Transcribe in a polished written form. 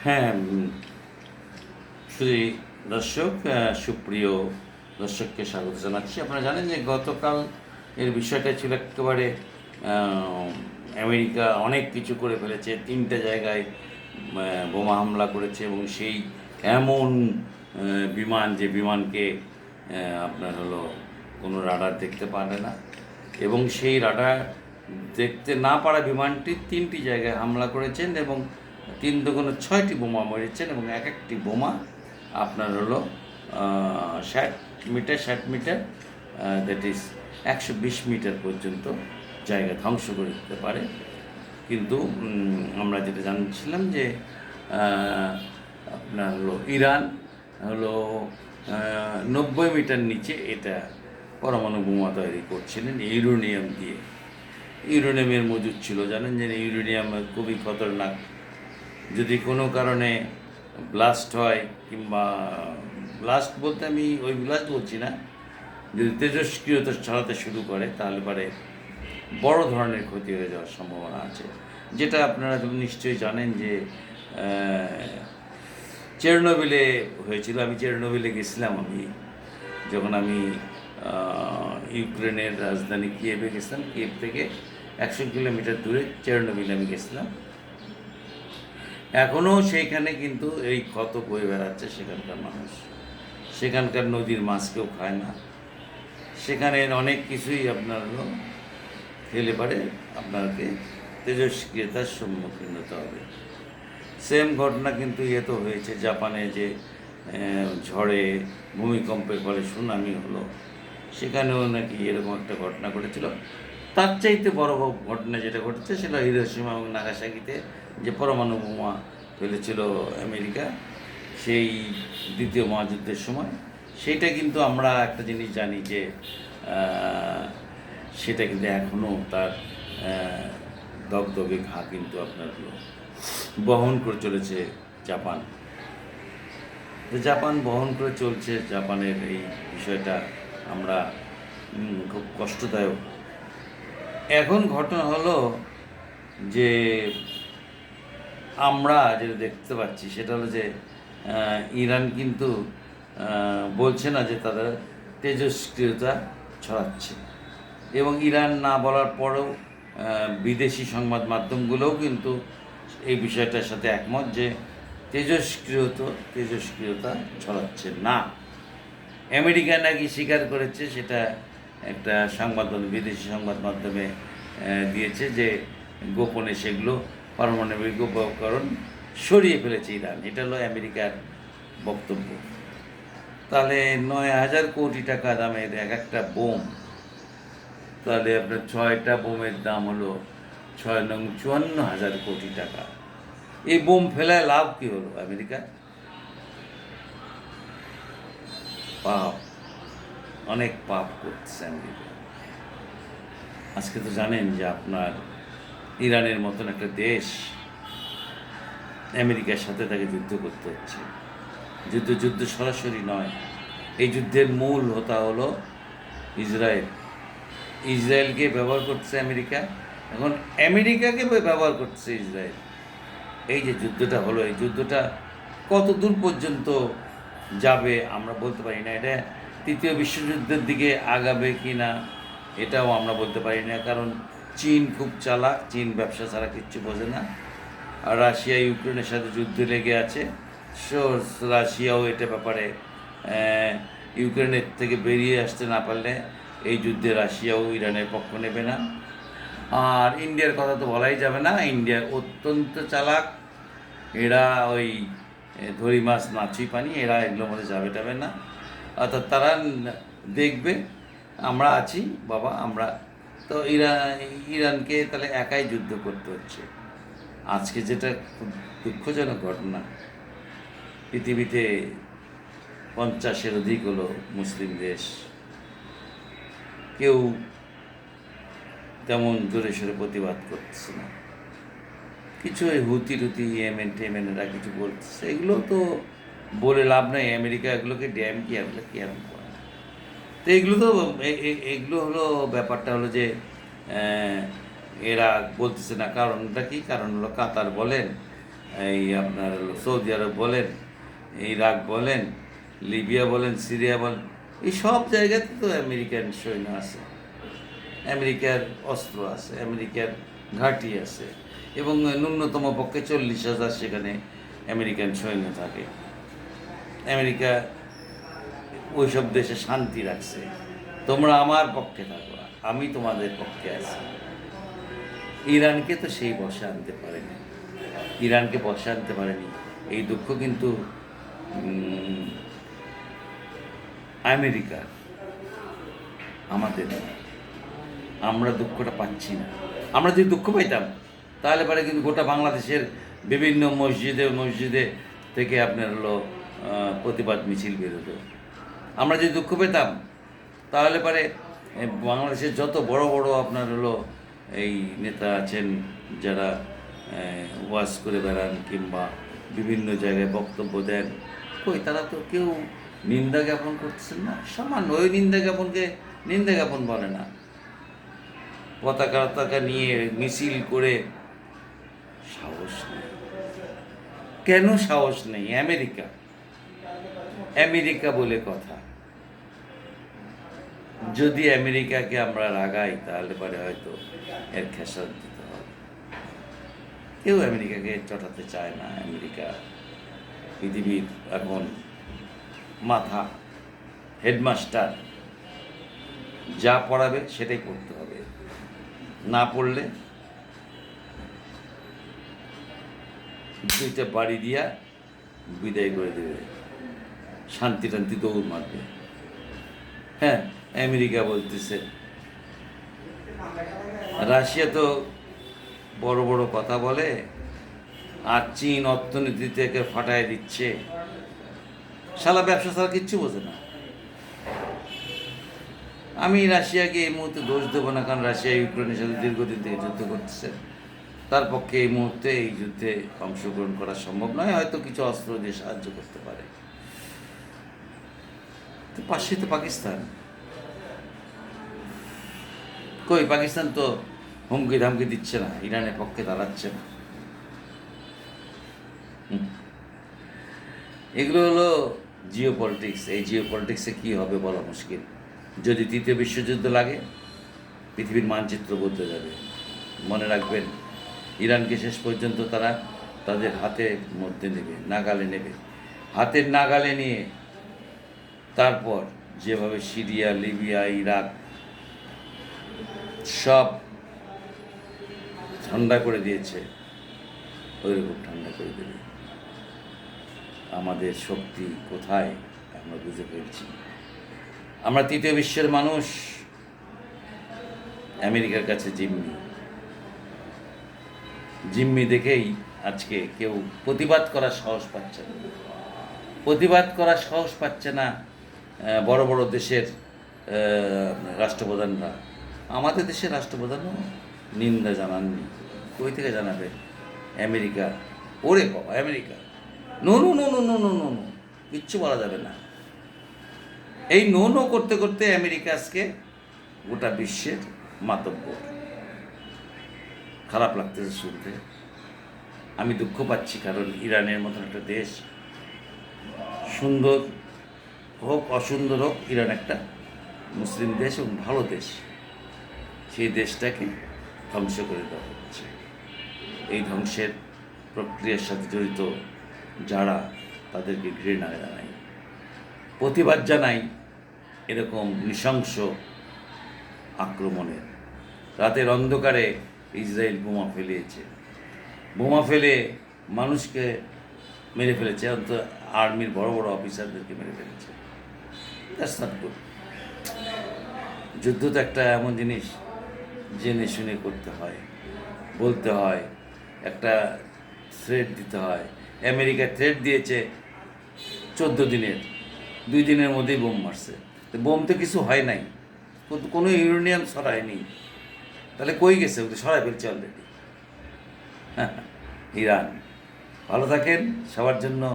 হ্যাঁ, শ্রী দর্শক, সুপ্রিয় দর্শককে স্বাগত জানাচ্ছি। আপনারা জানেন যে গতকাল এর বিষয়টা ছিল একেবারে আমেরিকা অনেক কিছু করে ফেলেছে, 3টে জায়গায় বোমা হামলা করেছে এবং সেই এমন বিমান, যে বিমানকে আপনার হলো কোনো রাডার দেখতে পারে না, এবং সেই রাডার দেখতে না পারা বিমানটি 3টি জায়গায় হামলা করেছেন এবং 3 দুগুণে 6টি বোমা মেরেছেন, এবং এক একটি বোমা আপনার হলো 60 মিটার দ্যাট ইজ 120 মিটার পর্যন্ত জায়গা ধ্বংস করে দিতে পারে। কিন্তু আমরা যেটা জানছিলাম যে আপনার হলো ইরান হলো 90 মিটার নিচে এটা পরমাণু বোমা তৈরি করছিলেন ইউরেনিয়াম দিয়ে। ইউরেনিয়ামের মজুদ ছিল, জানেন যে ইউরেনিয়াম খুবই খতরনাক। যদি কোনো কারণে ব্লাস্ট হয়, কিংবা ব্লাস্ট বলতে আমি ওই ব্লাস্ট বলছি না, যদি তেজস্ক্রিয়তা ছড়াতে শুরু করে তাহলে পরে বড় ধরনের ক্ষতি হয়ে যাওয়ার সম্ভাবনা আছে। যেটা আপনারা নিশ্চয়ই জানেন যে চেরনোবিলে হয়েছিল। আমি চেরনোবিলে গেছিলাম, যখন আমি ইউক্রেনের রাজধানী কিয়েভে গেছিলাম। কিয়েভ থেকে 100 কিলোমিটার দূরে চেরনোবিলে আমি গেছিলাম। এখনও সেইখানে কিন্তু এই ক্ষত বয়ে বেড়াচ্ছে সেখানকার মানুষ। সেখানকার নদীর মাছ কেউ খায় না। সেখানে অনেক কিছুই আপনার খেলে পারে আপনাকে তেজস্ক্রিয়তার সম্মুখীন হতে হবে। সেম ঘটনা কিন্তু তো হয়েছে জাপানে, যে ঝড়ে ভূমিকম্পের ফলে সুনামি হলো, সেখানেও নাকি এরকম একটা ঘটনা ঘটেছিল। তার চাইতে বড় ঘটনা যেটা ঘটেছে সেটা হিরোশিমা এবং নাগাসাকিতে যে পরমাণু বোমা ফেলেছিল আমেরিকা সেই দ্বিতীয় মহাযুদ্ধের সময়। সেইটা কিন্তু আমরা একটা জিনিস জানি যে সেটা কিন্তু এখনও তার দগদগে ঘা কিন্তু আপনার বহন করে চলেছে জাপান। তো জাপান বহন করে চলছে। জাপানের এই বিষয়টা আমরা খুব কষ্টদায়ক। এখন ঘটনা হলো যে আমরা যেটা দেখতে পাচ্ছি সেটা হলো যে ইরান কিন্তু বলছে না যে তারা তেজস্ক্রিয়তা ছড়াচ্ছে, এবং ইরান না বলার পরেও বিদেশি সংবাদ মাধ্যমগুলোও কিন্তু এই বিষয়টার সাথে একমত যে তেজস্ক্রিয়তা ছড়াচ্ছে না। আমেরিকা নাকি স্বীকার করেছে, সেটা একটা বিদেশি সংবাদ মাধ্যমে দিয়েছে যে গোপনে সেগুলো পারমাণবিক উপকরণ সরিয়ে ফেলেছে ইরান। এটা হলো আমেরিকার বক্তব্য। তাহলে 9,000 কোটি টাকা দামের এক একটা বোম, তাহলে আপনার 6টা বোমের দাম হলো 6 নং 54,000 কোটি টাকা। এই বোম ফেলায় লাভ কি হলো আমেরিকা? পাপ, অনেক পাপ করছে আমেরিকা। আজকে তো জানেন যে আপনার ইরানের মতন একটা দেশ, আমেরিকার সাথে তাকে যুদ্ধ করতে হচ্ছে। যুদ্ধ সরাসরি নয়, এই যুদ্ধের মূল হোতা হলো ইসরায়েল। ইসরায়েলকে ব্যবহার করছে আমেরিকা, এখন আমেরিকাকে ব্যবহার করছে ইসরায়েল। এই যে যুদ্ধটা হলো, এই যুদ্ধটা কত দূর পর্যন্ত যাবে আমরা বলতে পারি না। এটা তৃতীয় বিশ্বযুদ্ধের দিকে আগাবে কি না এটাও আমরা বলতে পারি না, কারণ চীন খুব চালাক। চীন ব্যবসা ছাড়া কিচ্ছু বোঝে না। আর রাশিয়া ইউক্রেনের সাথে যুদ্ধে লেগে আছে। রাশিয়াও এটা ব্যাপারে ইউক্রেনের থেকে বেরিয়ে আসতে না পারলে এই যুদ্ধে রাশিয়াও ইরানের পক্ষ নেবে না। আর ইন্ডিয়ার কথা তো বলাই যাবে না, ইন্ডিয়া অত্যন্ত চালাক। এরা ওই ধরি মাছ নাচুই পানি, এরা এগুলোর মধ্যে যাবে না। অর্থাৎ তারা দেখবে আমরা আছি বাবা, আমরা তো ইরানকে তাহলে একাই যুদ্ধ করতে হচ্ছে। আজকে যেটা খুব দুঃখজনক ঘটনা, পৃথিবীতে 50-এর অধিক হলো মুসলিম দেশ, কেউ তেমন জোরে সোরে প্রতিবাদ করছে না। কিছু ওই হুতি ইয়েমেনেরা কিছু বলছে, এগুলো তো বলে লাভ নাই। আমেরিকা এগুলোকে ড্যাম কি এগুলো কি এরকম করে না। তো এগুলো হলো ব্যাপারটা হলো যে এরা বলতেছে না। কারণটা কি? কারণ হলো কাতার বলেন, এই আপনার সৌদি আরব বলেন, ইরাক বলেন, লিবিয়া বলেন, সিরিয়া বলেন, এই সব জায়গাতে তো আমেরিকান সৈন্য আছে, আমেরিকার অস্ত্র আছে, আমেরিকার ঘাঁটি আছে, এবং ন্যূনতম পক্ষে 40,000 সেখানে আমেরিকান সৈন্য থাকে। আমেরিকা ওইসব দেশে শান্তি রাখছে। তোমরা আমার পক্ষে থাকো, আমি তোমাদের পক্ষে আছি। ইরানকে তো সেই বসে আনতে পারেনি, ইরানকে বসে আনতে পারেনি। এই দুঃখ কিন্তু আমেরিকার, আমাদের না। আমরা দুঃখটা পাচ্ছি না। আমরা যদি দুঃখ পাইতাম তাহলে পরে কিন্তু গোটা বাংলাদেশের বিভিন্ন মসজিদে মসজিদে থেকে আপনার হলো প্রতিবাদ মিছিল বেরোতো। আমরা যদি দুঃখ পেতাম তাহলে পরে বাংলাদেশের যত বড় বড় আপনার হলো এই নেতা আছেন, যারা ওয়াজ করে বেড়ান কিংবা বিভিন্ন জায়গায় বক্তব্য দেন, কই তারা তো কেউ নিন্দা জ্ঞাপন করতেছেন না। সামান্য ওই নিন্দা জ্ঞাপনকে নিন্দা জ্ঞাপন বলে না। পতাকা নিয়ে মিছিল করে সাহস নেই। কেন সাহস নেই? আমেরিকা, আমেরিকা বলে কথা। যদি আমেরিকাকে আমরা রাগাই তাহলে পরে হয়তো এর খেসারত দিতে হবে। কেউ আমেরিকাকে চটাতে চায় না। আমেরিকা পৃথিবীর এখন মাথা, হেডমাস্টার। যা পড়াবে সেটাই পড়তে হবে, না পড়লে দুইটা বাড়ি দিয়া বিদায় করে দেবে, শান্তি টান্তি দৌড় মারবে। হ্যাঁ, আমেরিকা বলতেছে। রাশিয়া তো বড় বড় কথা বলে, আর চীন অর্থনীতি থেকে ফাটায় দিচ্ছে। শালা ব্যবসা ছাড়া কিচ্ছু বোঝে না। আমি রাশিয়াকে এই মুহূর্তে দোষ দেবো না, কারণ রাশিয়া ইউক্রেনের সাথে দীর্ঘদিন থেকে যুদ্ধ করতেছে। তার পক্ষে এই মুহূর্তে এই যুদ্ধে অংশগ্রহণ করা সম্ভব নয়, হয়তো কিছু অস্ত্র দিয়ে সাহায্য করতে পারে। তো পাশে তো পাকিস্তান, কই পাকিস্তান তো হুমকি ধামকি দিচ্ছে না, ইরানের পক্ষে দাঁড়াচ্ছে না। এগুলো হলো জিও পলিটিক্স। এই জিও পলিটিক্সে কী হবে বলা মুশকিল। যদি তৃতীয় বিশ্বযুদ্ধ লাগে, পৃথিবীর মানচিত্র বদলে যাবে। মনে রাখবেন, ইরানকে শেষ পর্যন্ত তারা তাদের হাতের মধ্যে নেবে, নাগালে নেবে। হাতের নাগালে নিয়ে তারপর যেভাবে সিরিয়া, লিবিয়া, ইরাক সব ঠান্ডা করে দিয়েছে, ওইরকম ঠান্ডা করে দেবে। আমাদের শক্তি কোথায় আমরা বুঝে ফেলছি। আমরা তৃতীয় বিশ্বের মানুষ, আমেরিকার কাছে জিম্মি। জিম্মি দেখেই আজকে কেউ প্রতিবাদ করার সাহস পাচ্ছে না। প্রতিবাদ করার সাহস পাচ্ছে না বড় বড় দেশের রাষ্ট্রপ্রধানরা। আমাদের দেশের রাষ্ট্রপ্রধানও নিন্দা জানাননি। কই থেকে জানাবে? আমেরিকা, ওরে বাবা America, no no no no no no no no, কিচ্ছু বলা যাবে না। এই নো নো করতে করতে আমেরিকা আজকে গোটা বিশ্বের মাতব্বর। খারাপ লাগতেছে শুনতে। আমি দুঃখ পাচ্ছি, কারণ ইরানের মতন একটা দেশ, সুন্দর হোক অসুন্দর হোক, ইরান একটা মুসলিম দেশ এবং ভালো দেশ। সেই দেশটাকে ধ্বংস করে দেওয়া হচ্ছে। এই ধ্বংসের প্রক্রিয়ার সাথে জড়িত যারা, তাদেরকে ঘৃণা জানাই, প্রতিবাদ জানাই এরকম নৃশংস আক্রমণের। রাতের অন্ধকারে ইসরায়েল বোমা ফেলিয়েছে, বোমা ফেলে মানুষকে মেরে ফেলেছে, অন্তত আর্মির বড় বড় অফিসারদেরকে মেরে ফেলেছে। That's not good. যুদ্ধ তো একটা এমন জিনিস, জেনে শুনে করতে হয়, বলতে হয়, একটা থ্রেট দিতে হয়। আমেরিকা থ্রেট দিয়েছে 14 দিনের, 2 দিনের মধ্যেই বোম মারছে। তো বোম তো কিছু হয় নাই, কোনো ইউরেনিয়াম সরায়নি। তাহলে কই গেছে? ওটা সরাই ফেলছে অলরেডি। ইরান। ভালো থাকেন, সবার জন্য